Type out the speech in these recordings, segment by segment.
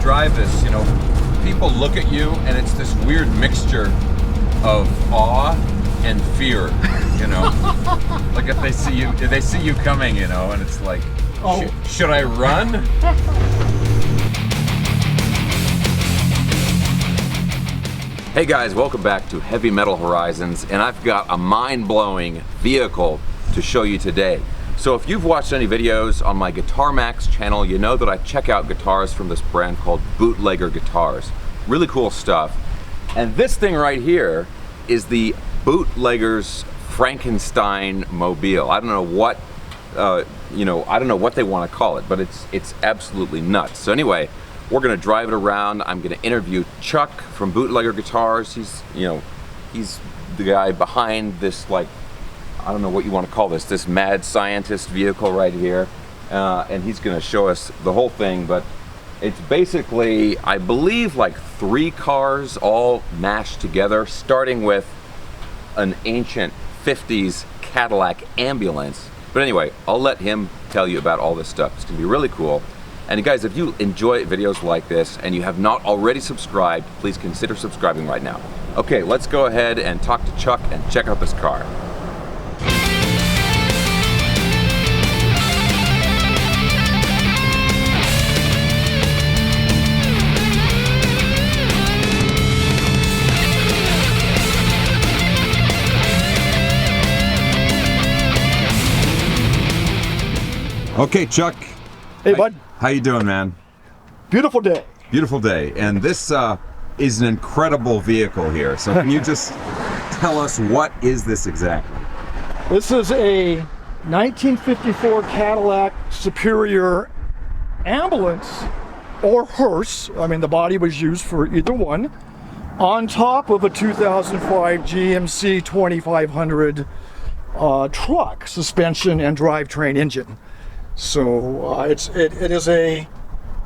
drive this, you know, people look at you and it's this weird mixture of awe and fear, you know. Like if they see you coming, you know, and it's like, oh, should I run? Hey guys, welcome back to Heavy Metal Horizons, and I've got a mind-blowing vehicle to show you today. So if you've watched any videos on my Guitar Max channel, you know that I check out guitars from this brand called Bootlegger Guitars. Really cool stuff. And this thing right here is the Bootlegger's Frankenstein mobile. I don't know what, I don't know what they want to call it, but it's absolutely nuts. So anyway, we're gonna drive it around. I'm gonna interview Chuck from Bootlegger Guitars. He's the guy behind this, like, I don't know what you want to call this mad scientist vehicle right here. And he's gonna show us the whole thing, but it's basically, I believe, like 3 cars all mashed together, starting with an ancient 50s Cadillac ambulance. But anyway, I'll let him tell you about all this stuff. It's gonna be really cool. And guys, if you enjoy videos like this and you have not already subscribed, please consider subscribing right now. Okay, let's go ahead and talk to Chuck and check out this car. Okay, Chuck. Hey, bud. How you doing, man? Beautiful day. Beautiful day. And this is an incredible vehicle here. So can you just tell us, what is this exactly? This is a 1954 Cadillac Superior ambulance or hearse. I mean, the body was used for either one, on top of a 2005 GMC 2500 truck, suspension and drivetrain engine. So it is a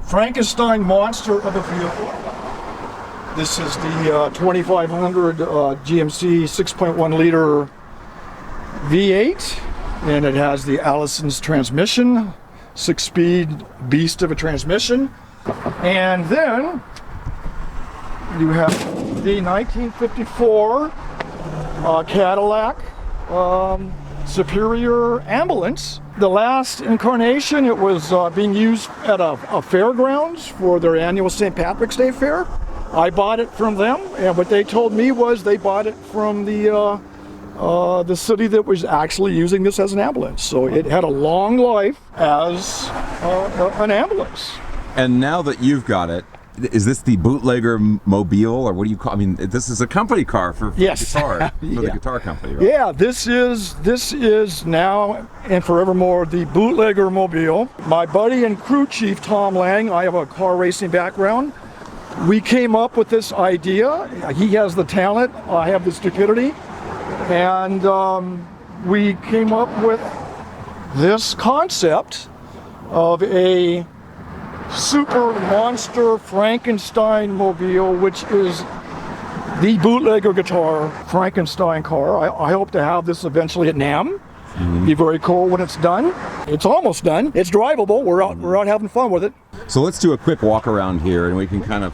Frankenstein monster of a vehicle. This is the 2500 GMC 6.1 liter V8, and it has the Allison's transmission, 6-speed beast of a transmission. And then you have the 1954 Cadillac Superior ambulance. The last incarnation, it was being used at a fairgrounds for their annual St. Patrick's Day fair. I bought it from them, and what they told me was they bought it from the city that was actually using this as an ambulance. So it had a long life as an ambulance. And now that you've got it, is this the Bootlegger Mobile, or what do you call? I mean, this is a company car for yes. Guitar, for yeah. the guitar company, right? Yeah, this is now and forevermore the Bootlegger Mobile. My buddy and crew chief Tom Lang, I have a car racing background. We came up with this idea. He has the talent, I have the stupidity, and we came up with this concept of a super monster Frankenstein mobile, which is the Bootlegger Guitar Frankenstein car. I hope to have this eventually at NAMM. Be very cool when it's done. It's almost done. It's drivable. We're out having fun with it. So let's do a quick walk around here, and we can kind of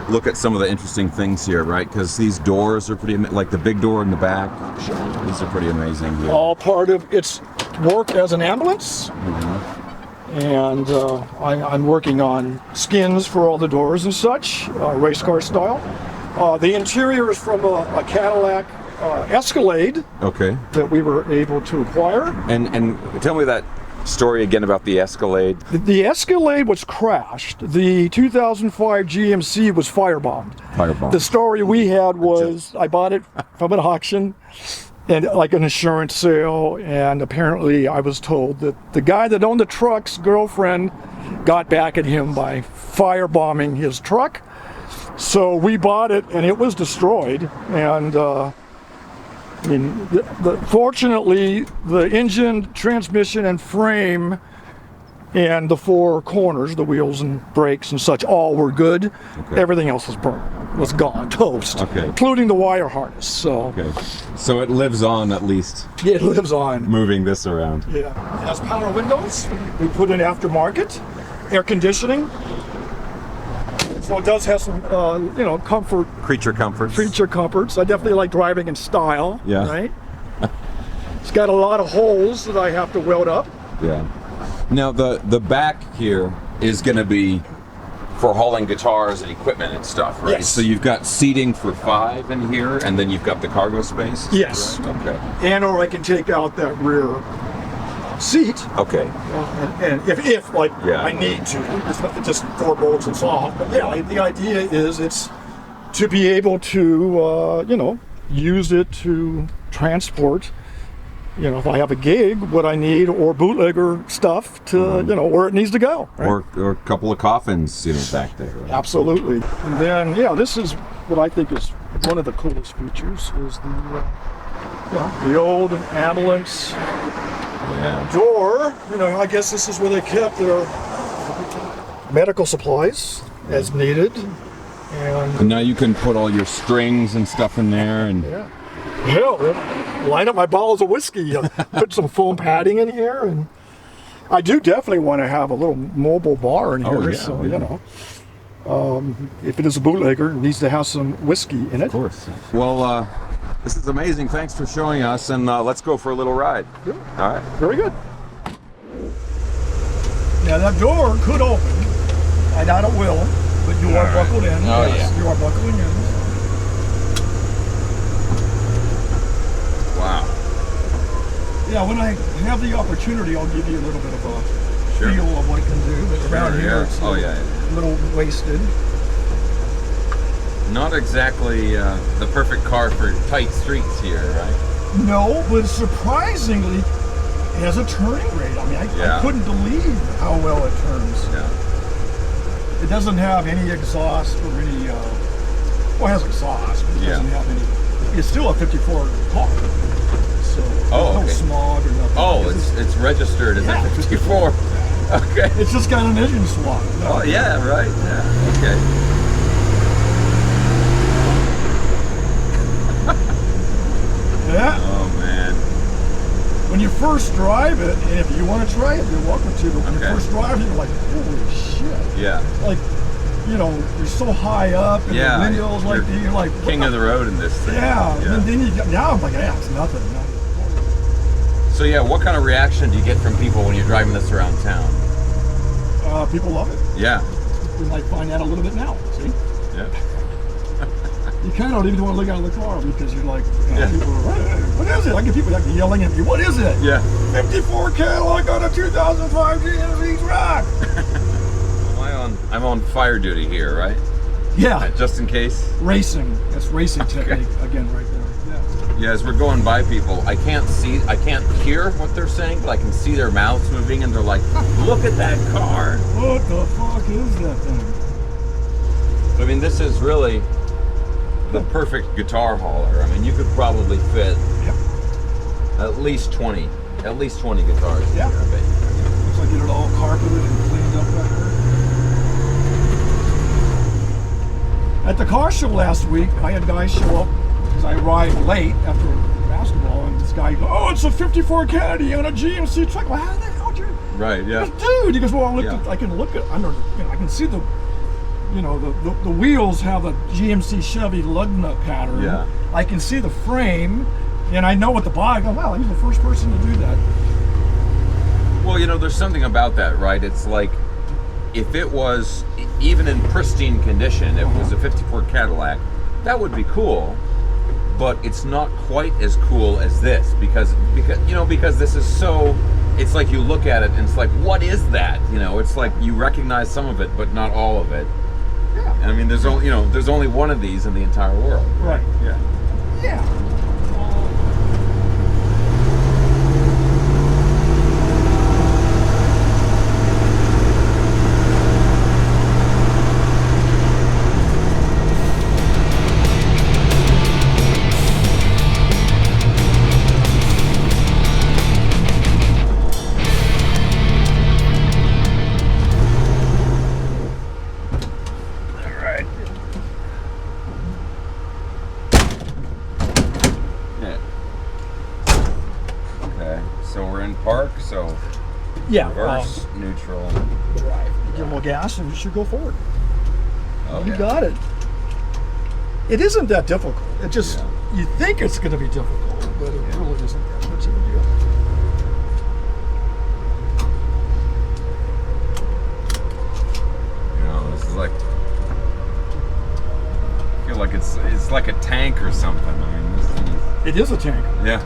look at some of the interesting things here, right? Because these doors are pretty, like the big door in the back. These are pretty amazing here. All part of its work as an ambulance. And I'm working on skins for all the doors and such, race car style. The interior is from a Cadillac Escalade. Okay. That we were able to acquire. And tell me that story again about the Escalade. The Escalade was crashed. The 2005 GMC was firebombed. Firebombed. The story we had was I bought it from an auction, and like an insurance sale, and apparently I was told that the guy that owned the truck's girlfriend got back at him by firebombing his truck. So we bought it, and it was destroyed. And I mean, fortunately, the engine, transmission, and frame, and the 4 corners, the wheels and brakes and such, all were good. Okay. Everything else was burnt, was gone, toast, okay, including the wire harness. So, okay, so it lives on at least. It lives on. Moving this around. Yeah, it has power windows. We put in aftermarket, air conditioning. So it does have some, you know, Creature comforts. creature comforts. I definitely like driving in style. Yeah. Right. It's got a lot of holes that I have to weld up. Yeah. Now the back here is going to be for hauling guitars and equipment and stuff, right? Yes. So you've got seating for 5 in here, and then you've got the cargo space? Yes. Right? Okay. And or I can take out that rear seat. Okay. And if like Yeah. I need to, it's not just 4 bolts and soft. But yeah, the idea is it's to be able to, you know, use it to transport, you know, if I have a gig, what I need, or bootlegger stuff to, you know, where it needs to go. Right? Or a couple of coffins, you know, back there. Right? Absolutely. And then, yeah, this is what I think is one of the coolest features is the old ambulance door. You know, I guess this is where they kept their medical supplies as needed. And now you can put all your strings and stuff in there, and Yeah. Hell, line up my bottles of whiskey, put some foam padding in here, and I do definitely want to have a little mobile bar in here. Oh, yeah, so, yeah. you know, if it is a bootlegger, it needs to have some whiskey in it. of course. Well, this is amazing. Thanks for showing us, and let's go for a little ride. Yeah. All right. Very good. Now that door could open. I doubt it will, but you are buckled in. Oh, Yes, yeah. you are buckling in. Wow. Yeah, when I have the opportunity, I'll give you a little bit of a Sure. feel of what it can do. But around Sure, here, yeah. it's Oh, yeah. a little wasted. Not exactly the perfect car for tight streets here, right? No, but surprisingly, it has a turning rate. I mean, I Yeah. couldn't believe how well it turns. Yeah. It doesn't have any exhaust or any, well, it has exhaust, but it Yeah. doesn't have any. It's still a 54 car. So Oh, there's okay. no smog or nothing. Oh, it's registered as Yeah. a 54. Okay. It's just got an engine swap. No. Oh, yeah, right. Yeah. Okay. Yeah. Oh, man. When you first drive it, and if you want to try it, you're welcome to. But when Okay. you first drive it, you're like, holy shit. Yeah. Like, you know, you're so high up, and Yeah, the windows like you're like King what of the road in this thing. Yeah, and then you get, now I'm like, yeah, it's nothing. So yeah, what kind of reaction do you get from people when you're driving this around town? People love it. Yeah. You might find that a little bit now. See, Yeah. you kind of don't even want to look out of the car because you're like, you know, Yeah. people are, what is it? I get people like yelling at me, what is it? Yeah. 54 Cadillac on a 2005 GMC truck. I'm on fire duty here, right? Yeah, Just in case. racing. That's racing technique again, right there. Yeah. Yeah, as we're going by people, I can't hear what they're saying, but I can see their mouths moving, and they're like, "Look at that car!" What the fuck is that thing? I mean, this is really the perfect guitar hauler. I mean, you could probably fit Yep. at least 20 guitars in Yeah. here, I bet. Looks like it all carpeted and cleaned up back there. At the car show last week, I had guys show up because I arrived late after basketball, and this guy goes, "Oh, it's a 54 Caddy on a GMC truck." Well, how the hell did you? Right? I Yeah. goes, dude, he goes, "Well, Yeah. I can look at under, you know, I can see the, you know, the wheels have the GMC Chevy lug nut pattern. Yeah. I can see the frame, and I know what the body." I go, "Wow, he's the first person to do that." Well, you know, there's something about that, right? It's like if it was even in pristine condition, if it was a 54 Cadillac, that would be cool. But it's not quite as cool as this because this is so. It's like you look at it and it's like, what is that? You know, it's like you recognize some of it, but not all of it. Yeah. And I mean, there's only one of these in the entire world. Right. Yeah. Yeah. Park, so Yeah. reverse, neutral. Drive. Give them a little gas and we should go forward. Oh, You yeah. got it. It isn't that difficult. It just, you think it's going to be difficult, but it really isn't that much of a deal. You know, this is like, I feel like it's like a tank or something. I mean, this thing is, It is a tank. yeah.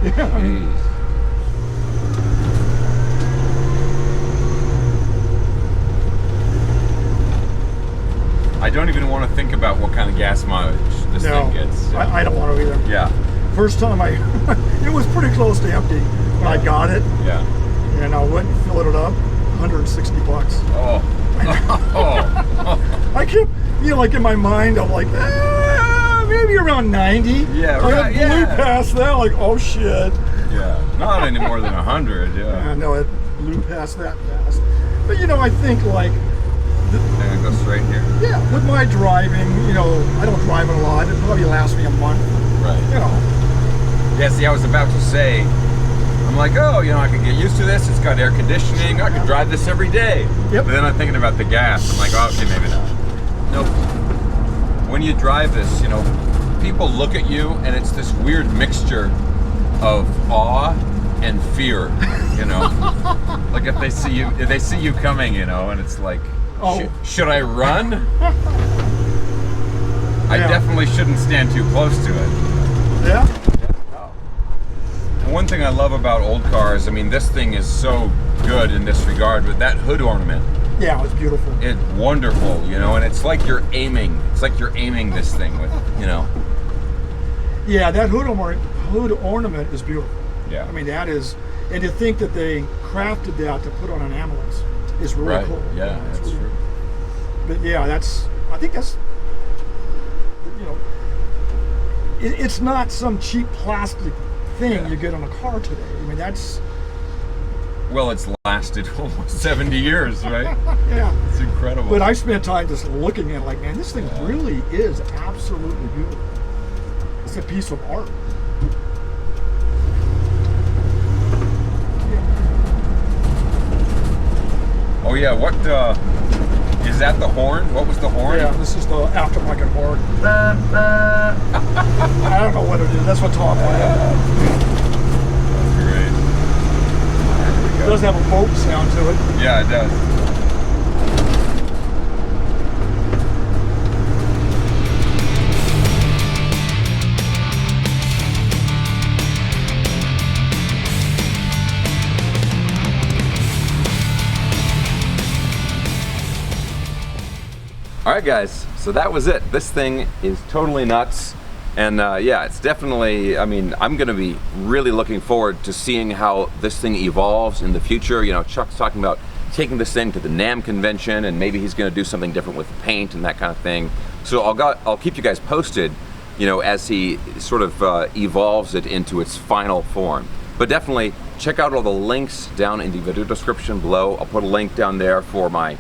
Yeah, I mean, Jeez. I don't even want to think about what kind of gas mileage this thing gets. I don't want to either. Yeah. First time it was pretty close to empty when I got it, Yeah. and I went and filled it up, $160. Oh. Oh. I kept, like in my mind, I'm like, maybe around 90. Yeah, I right, blew yeah. past that, like, oh shit. Yeah. Not any more than 100. Yeah. I know it blew past that fast. But I think like, And go straight here. yeah, with my driving, I don't drive it a lot. It probably lasts me a month. Right. Yeah. See, I was about to say, I'm like, oh, I could get used to this. It's got air conditioning. I could drive this every day. Yep. But then I'm thinking about the gas. I'm like, oh, okay, maybe not. Nope. When you drive this, people look at you, and it's this weird mixture of awe and fear. Like if they see you coming, and it's like, Oh. should I run? I Yeah. definitely shouldn't stand too close to it. Yeah. One thing I love about old cars, I mean, this thing is so good in this regard, with that hood ornament. Yeah, it's beautiful. It's wonderful, and it's like you're aiming. It's like you're aiming this thing with, Yeah, that hood ornament is beautiful. Yeah. I mean, that is, and to think that they crafted that to put on an ambulance is really Right. cool. Yeah, It's that's really- true. But yeah, I think that's, it's not some cheap plastic thing you get on a car today. I mean, that's, Well, it's lasted almost 70 years, right? yeah. It's incredible. But I spent time just looking at it like, man, this thing really is absolutely beautiful. It's a piece of art. Oh yeah, what is that? The horn? What was the horn? Yeah, this is the aftermarket horn. I don't know what it is. That's what Tom played. That's great. There we It go. does have a boat sound to it. Yeah, it does. All right, guys, so that was it. This thing is totally nuts. And yeah, it's definitely, I mean, I'm gonna be really looking forward to seeing how this thing evolves in the future. Chuck's talking about taking this thing to the NAMM convention, and maybe he's gonna do something different with the paint and that kind of thing. So I'll keep you guys posted, as he sort of evolves it into its final form. But definitely check out all the links down in the video description below. I'll put a link down there for my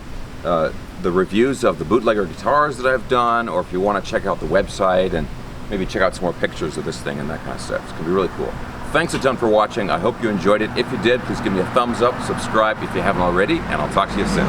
the reviews of the Bootlegger guitars that I've done, or if you want to check out the website and maybe check out some more pictures of this thing and that kind of stuff. It's gonna be really cool. Thanks a ton for watching. I hope you enjoyed it. If you did, please give me a thumbs up, subscribe if you haven't already, and I'll talk to you soon.